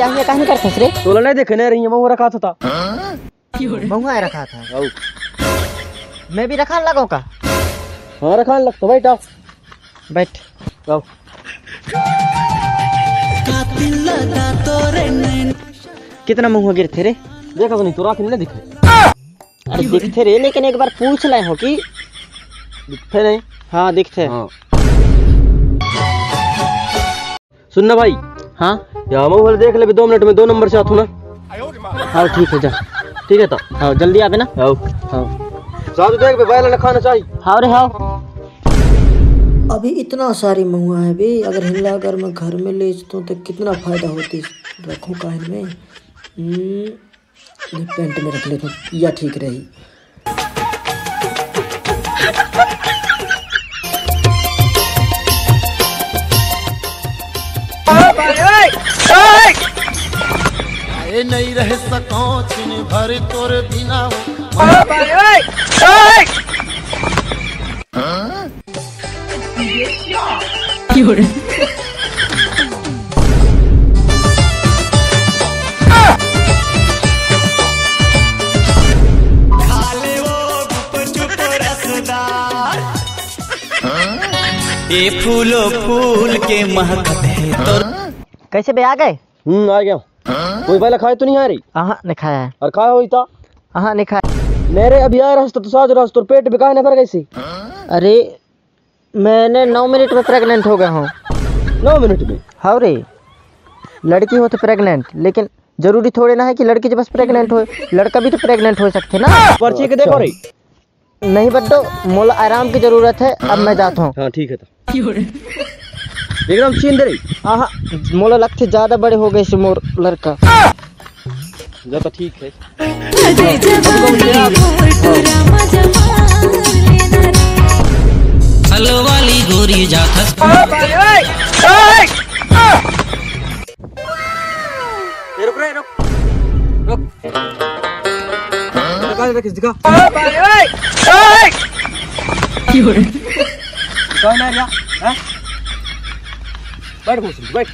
चाहिए काहे करते रे? तोला नहीं देखने रही महुआ रखा था। महुआ रखा था। मैं भी रखान लगो का? हाँ रखान लगता। बैठ आओ बैठ आओ। कितना महुआ गिरते रे? देखा तो नहीं तो राखी नहीं दिखे। अरे दिखते रे, लेकिन एक बार पूछ ले हो कि दिखते नहीं। हाँ दिखते। हाँ। सुनना भाई। हाँ यहाँ महुआ देख ले 2 मिनट में 2 नंबर से आतू ना। हाँ ठीक है जा। ठीक है तो हाँ जल्दी आवे ना। आओ। हाँ साधु देख बे बायला खाना चाहिए। हाँ रे हाँ। अभी इतना सारी महुआ है बे, अगर हिला अगर मैं घर में ले जाता तो कितना फायदा होती। रखूँ काहे में? ये पेंट में रख लेता हूँ, या ठीक रही। नहीं रह सको दिन भर तोर बिना। ये फूलो फूल के महकते हैं तो। कैसे बे आ गए? आ गया। कोई बायला खाए तो नहीं आ रही? हाँ नहीं खाया है। और खाया हुई था? हाँ नहीं खाया। मेरे अभी आ रहा तो साज रहा तो पेट बिकाए ना फिर कैसे? अरे मैंने 9 मिनट में प्रेग्नेंट हो गया हूँ। 9 मिनट में? हाँ रे, लड़की हो तो प्रेग्नेंट, लेकिन जरूरी थोड़े ना है कि लड़की जब बस प्रेग्नेंट हो, लड़का भी तो प्रेग्नेंट हो सकते ना। पर्ची के देखो रे। नहीं बड्डो, मोला आराम की जरूरत है, अब मैं जाता हूँ। हाँ ठीक है तो एकदम चीन दे रही। हाँ मोला लगते ज्यादा बड़े हो गए मोर लड़का। तो ठीक है। हलो वाली गोरी जाखस। रुक रे रुक रुक। दिखा ना यार। बैठ घुस बैठ।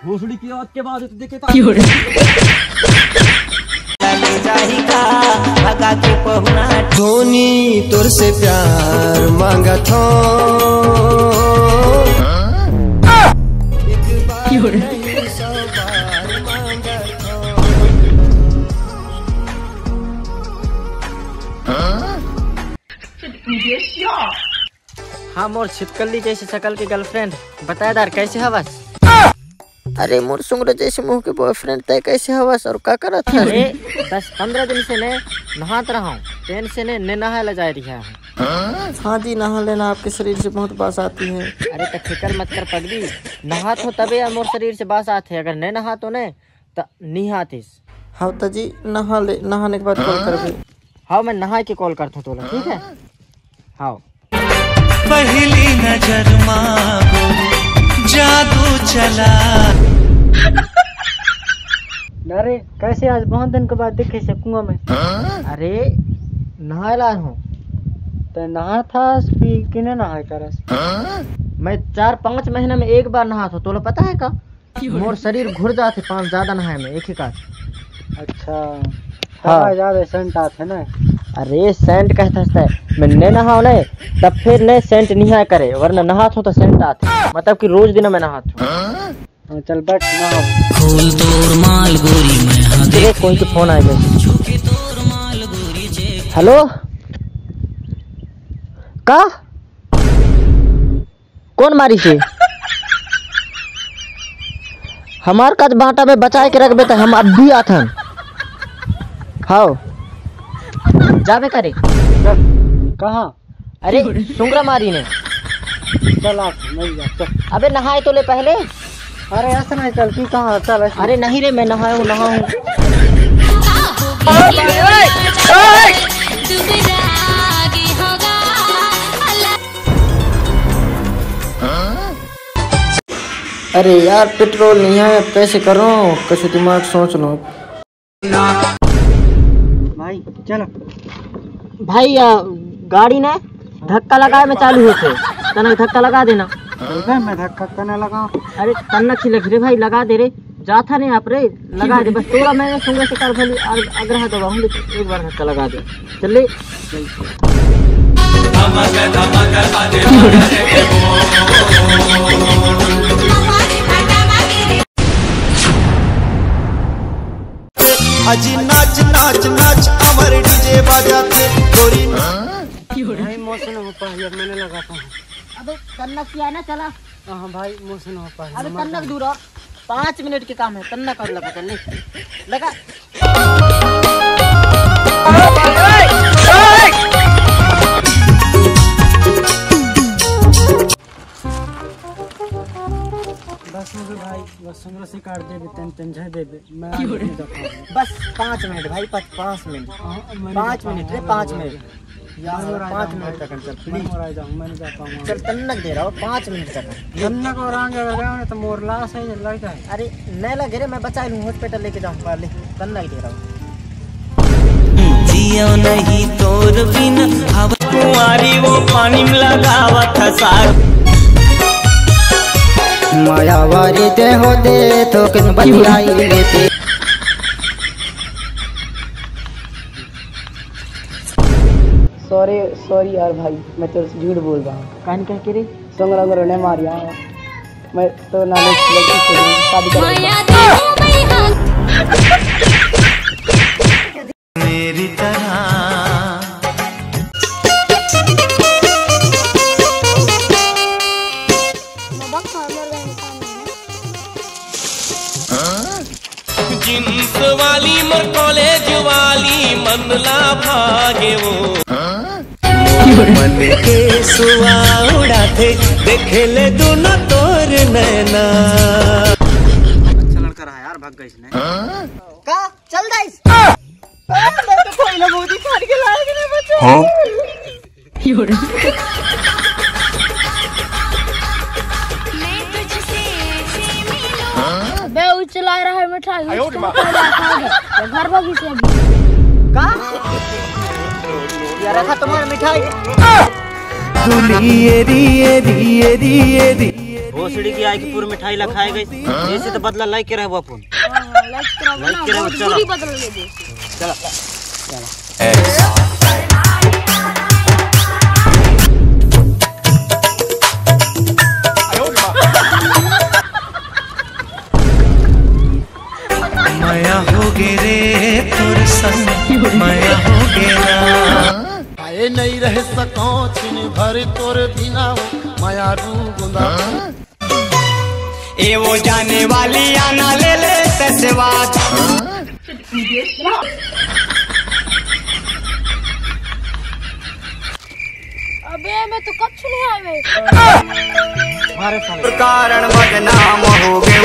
घोसड़ी की आवाज के बाद तो देखे धोनी तोर से प्यार मांगा था। हाँ मोर छिपकली जैसे शकल की गर्लफ्रेंड बताएदार कैसे हवस? अरे मोर सुंगड़ जैसे मुंह के बॉयफ्रेंड तय कैसे हवस और का करत है? अरे 10-15 दिन से ने नहात रहा हूँ, ट्रेन से ने नहा ले जा रही है। हाँ जी, नहा लेना, आपके शरीर से बहुत बास आती है। अरे तो फिक्र मत कर पगली, नहात हो तबे यार मोर शरीर से बास आते है, अगर नहीं नहात हो ने तो नहीं आतीस। हाँ तो जी नहा ले, नहाने के बाद कॉल कर दे। हाँ मैं नहा के कॉल करता हूँ तोला, ठीक है? हाँ पहली नजर मांगो जादू चला। अरे कैसे आज बहुत दिन के बाद दिखे से कुआं में? अरे नहाया हूँ तो नहा था कि न नहा करस? मैं 4-5 महीने में एक बार नहा था, तोला पता है का? मोर शरीर घुर जाते 5 ज्यादा नहाए में एक ही का। अच्छा हाँ ज्यादा सेंट आते ना। अरे सेंट कहता है, मैं नहीं नहाओ नहीं तब फिर नहीं सेंट नहीं करे, वरना नहात हो तो सेंट आते, मतलब कि रोज दिन में नहात हूँ। चल बैठ नहा। फूल तोर माल गोरी में देख कोई तो फोन आ गया। हेलो का कौन मारी से? हमार का बांटा में बचा के रखबे तो हम अब भी आथन। हाँ जाबे करे कहाँ? अरे सुंगरा मारी ने। चल आप नहीं जा चल। अबे नहाए तो ले पहले। अरे ऐसा नहीं चल की कहाँ चल। अरे नहीं रे मैं नहाऊँ नहाऊँ। अरे यार पेट्रोल नहीं है, कैसे करो? कैसे दिमाग सोच लो भाई चलो भाई गाड़ी ने धक्का लगाए में चालू होते तना धक्का लगा देना। मैं धक्का करने लगा। अरे तन्ना खिलख रे भाई लगा दे रे जाथा नहीं आप रे लगा दे बस तोरा मैंने संगे से कर भली आग्रह दबा हूँ एक बार धक्का लगा दे चले। अजी नाच नाच नाच अमर डीजे बजाते गोरी भाई मोशन हो पाया मैंने लगा था। अबे तन्ना किया ना चला। हाँ भाई मोशन हो पाया। अरे तन्ना दूर 5 मिनट के काम है तन्ना कर लगा चलने लगा। बस मुझे भाई बस संग्रह से काट दे तेन दे मैं बस 5 मिनट भाई 5 मिनट 5 मिनट रे 5 मिनट यार 5 मिनट तक चल प्लीज मैं नहीं जा पाऊंगा। चल तन्नक दे रहा हूँ 5 मिनट तक तन्नक और आगे लगा तो मोर लाश है लड़का है। अरे नहीं लगे रे मैं बचा लूँ हॉस्पिटल लेके जाऊँ पहले तन्नक दे रहा हूँ। जियो नहीं तोर बिना हवा कुंवारी वो पानी में लगावा था साग मायावारी दे हो दे तो किन बतियाई लेते। सॉरी यार भाई मैं तो झूठ बोल रहा हूँ। कान कह के रे संग ने मारिया मैं तो नाले लड़की से शादी करूंगा। मेरी तरह जींस वाली मर कॉलेज वाली मनला भागे वो मन के सुआ उड़ाते देखे ले दोनों तोर नैना। अच्छा लड़का रहा यार भाग गई इसने। का चल दाइस मैं तो कोई ना मोदी काट के लाएगा नहीं बच्चा। बे उचला रहा है मिठाई घर पर भी का यार रखा तुम्हारा मिठाई भोसड़ी की आई की पूरी मिठाई लखाई गई जैसे तो बदला लाइक के रहे वो अपन लाइक के रहे चलो बदल ले चलो माया हो गे रे तोर संग माया हो गे ना आए नहीं रह सको छिन भर तोर बिना माया रू गुंदा ए वो जाने वाली आना ले ले तस्वात अबे मैं तो कब नहीं आवे कारण बदनाम हो गए